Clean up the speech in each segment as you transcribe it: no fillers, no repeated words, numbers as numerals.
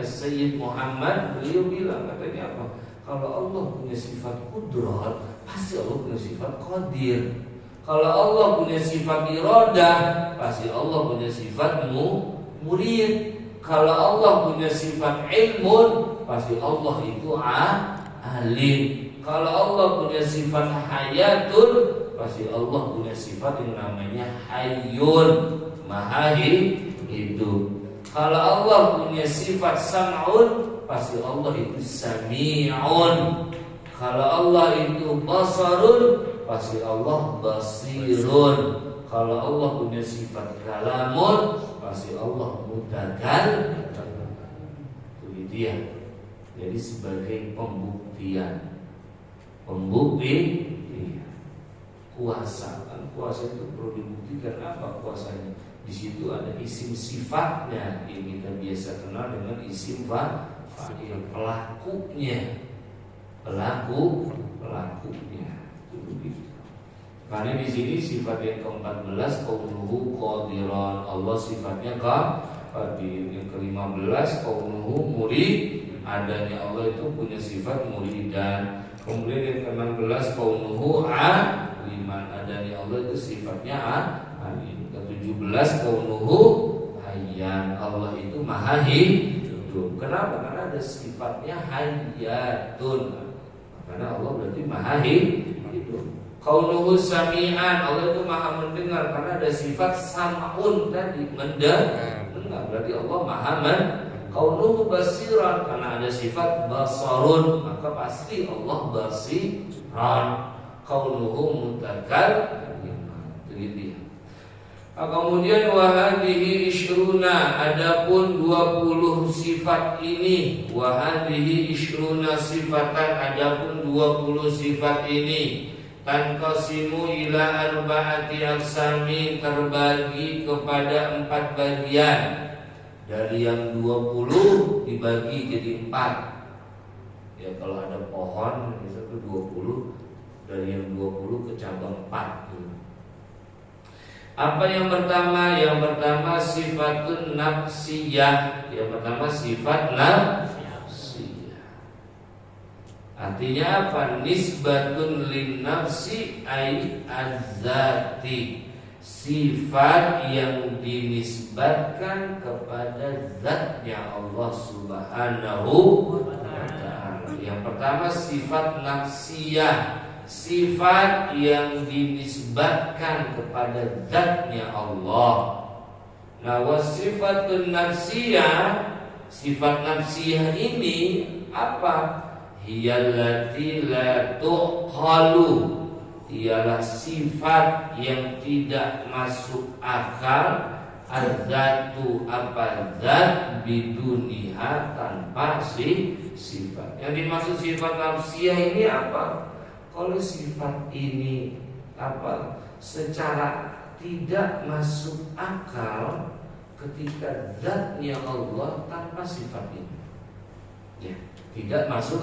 Sayyid Muhammad, beliau bilang katanya apa? Kalau Allah punya sifat qudrat, pasti Allah punya sifat qadir. Kalau Allah punya sifat iradah, pasti Allah punya sifat murid. Kalau Allah punya sifat ilmun, pasti Allah itu alim. Kalau Allah punya sifat hayatun, pasti Allah punya sifat yang namanya hayyun, maha hidup. Kalau Allah punya sifat sam'un, pasti Allah itu sami'un. Kalau Allah itu basarun, pasti Allah basirun. Kalau Allah punya sifat kalamun, pasti Allah mutakallim. Begitu ya. Jadi sebagai pembuktian, kuasa. Kan kuasa itu perlu dibuktikan. Apa kuasanya? Di situ ada isim sifatnya yang kita biasa kenal dengan isim fa'il, pelakunya. Pelakunya. Itu begitu. Karena di sini sifat yang ke-14 qaunuhu qadiran, Allah sifatnya qadir. Yang ke-15 qaunuhu murid, adanya Allah itu punya sifat muridan. Kemudian yang ke-16 qaunuhu aliman, adanya Allah itu sifatnya alim. Ke-17 qaunuhu hayyan, Allah itu maha hidup. Kenapa? Karena ada sifatnya hayyatun. Karena Allah berarti maha hidup. Qaunuhu sami'an, Allah itu maha mendengar karena ada sifat sam'un tadi, mendengar. Berarti Allah maha Qaunuhu basiran karena ada sifat basarun, maka pasti Allah basiran. Qaunuhu mutakallim. Begitu ya. Kemudian wahadihi isyruna, adapun 20 sifat ini, wahadihi isyruna sifatan, adapun 20 sifat ini, tanqasimu ila arba'ati aqsami, terbagi kepada 4 bagian. Dari yang 20 dibagi jadi 4. Ya kalau ada pohon itu 20, dari yang 20 ke cabang 4 gitu. Apa yang pertama? Yang pertama sifatun nafsiyah. Yang pertama sifat nafsiyah. Artinya apa? Nisbatun lin nafsi ay az-zati. Sifat yang dinisbatkan kepada zatnya Allah Subhanahu wa ta'ala. Yang pertama sifat nafsiyah, sifat yang dinisbatkan kepada zatnya Allah. Nah, wasifatun nafsiyah, sifat nafsiyah ini apa? Hiyallati la tuqalu, ialah sifat yang tidak masuk akal. Az-zatu apa zat biduniha, tanpa sifat. Yang dimaksud sifat nafsiyah ini apa? Kalau sifat ini apa? Secara tidak masuk akal ketika zatnya Allah tanpa sifat ini. Ya, tidak masuk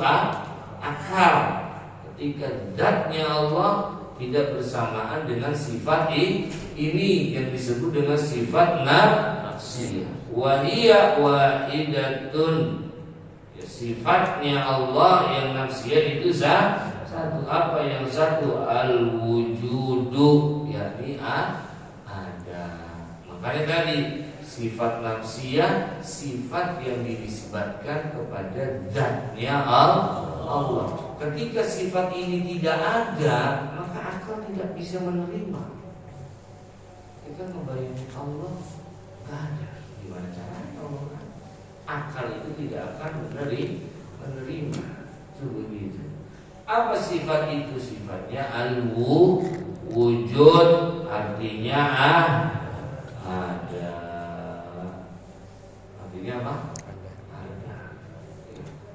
akal ketika zatnya Allah tidak bersamaan dengan sifat ini yang disebut dengan sifat nafsiyah. Wa hiya wahidatun, ya, sifatnya Allah yang nafsiyah itu satu. Apa yang satu? Al-wujudu, yakni ada. Makanya tadi sifat nafsiyah, sifat yang dinisbatkan kepada zatnya Allah. Ketika sifat ini tidak ada, maka akal tidak bisa menerima. Kita membayangkan Allah tidak ada, gimana caranya Allah kan? Akal itu tidak akan menerima. Itu begitu. Apa sifat itu? Sifatnya al-wujud, artinya ada. Artinya apa?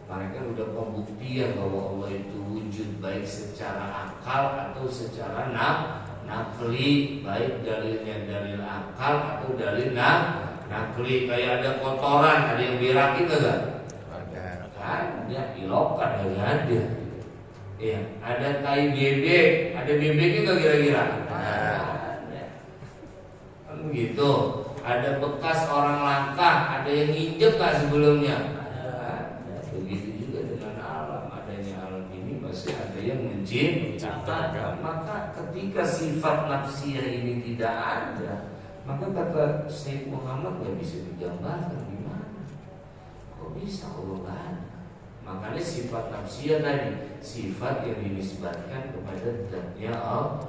Mereka sudah pembuktian bahwa Allah itu wujud, baik secara akal atau secara nakli, baik dalilnya dalil akal atau dalil nakli. Kayak ada kotoran, ada yang berakin enggak? Ada, ilokan enggak ada. Ya, ada tai bebek, ada bebeknya enggak kira-kira? Ada. Kan begitu. Ada bekas orang langkah, ada yang nginjek enggak sebelumnya? begitu juga dengan alam. Adanya alam ini pasti ada yang menciptakan. Maka ketika sifat nafsiyah ini tidak ada, maka kata Syekh Muhammad nggak bisa digambarkan gimana. Kok bisa Allah nggak ada? Makanya sifat nafsiyah tadi sifat yang dinisbatkan kepada zatnya Allah.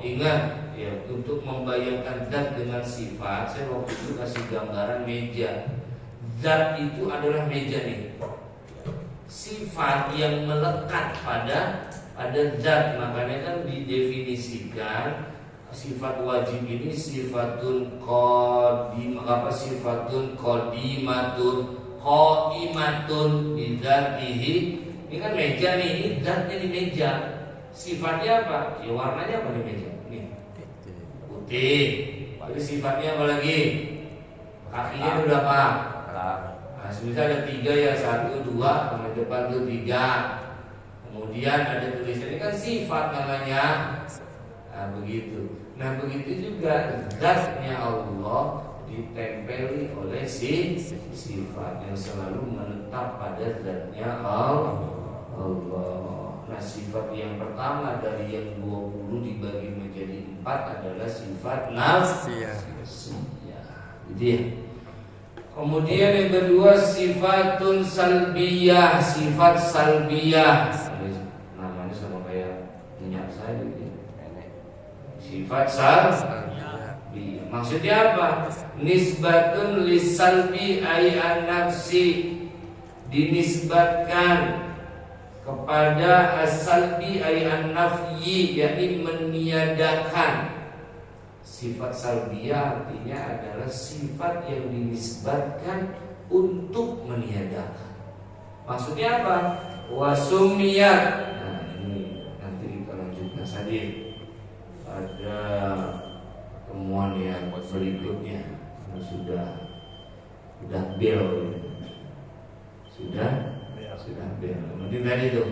Ingat ya, untuk membayangkan zat dengan sifat, saya waktu itu kasih gambaran meja. Zat itu adalah meja nih. Sifat yang melekat pada zat, makanya kan didefinisikan sifat wajib ini sifatun qadimatun bidzatihi. Ini kan meja nih, ini zatnya di meja. Sifatnya apa? Ya warnanya apa nih meja? Nih. Putih. Jadi sifatnya apa lagi? Kakinya itu berapa? Nah, semisal ada 3 ya, 1, 2, sama depan itu 3. Kemudian ada tulisan, ini kan sifat namanya. Nah, begitu. Nah, begitu juga zatnya Allah ditempeli oleh sifat yang selalu menetap pada zatnya Allah. Nah, sifat yang pertama dari yang 20 dibagi menjadi 4 adalah sifat nafsiyah. Gitu ya. Kemudian yang kedua sifatun salbiyah, sifat salbiyah. Namanya sama kayak minyak saya gitu. Sifat salbiyah. Maksudnya apa? Nisbatun lisalbi ay an-nafsi, dinisbatkan kepada as-salbi ay an-nafyi, yakni meniadakan. Sifat salbiyah artinya adalah sifat yang dinisbatkan untuk meniadakan. Maksudnya apa? Wasumiyat. Nah, ini nanti kita lanjutkan saja pada pertemuan yang berikutnya. Sudah bel sudah bel. Kemudian tadi itu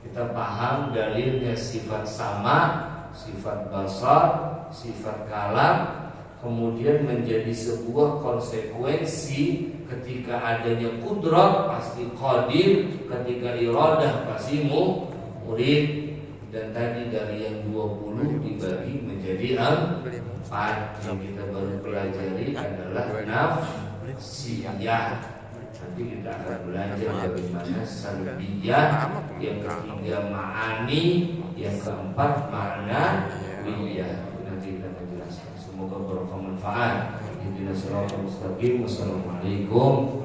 kita paham dalilnya sifat sama, sifat basar, sifat kalam, kemudian menjadi sebuah konsekuensi. Ketika adanya kudrat pasti qadir, ketika iradah pasti murid. Dan tadi dari yang 20 dibagi menjadi 4. Yang kita baru pelajari adalah nafsiyah. Nanti kita akan belajar bagaimana salbiyah. Yang ketiga ma'ani, yang keempat makna wiyah. Nanti kita akan jelaskan. Semoga bermanfaat. Ihdinas siratal mustaqim. Wassalamualaikum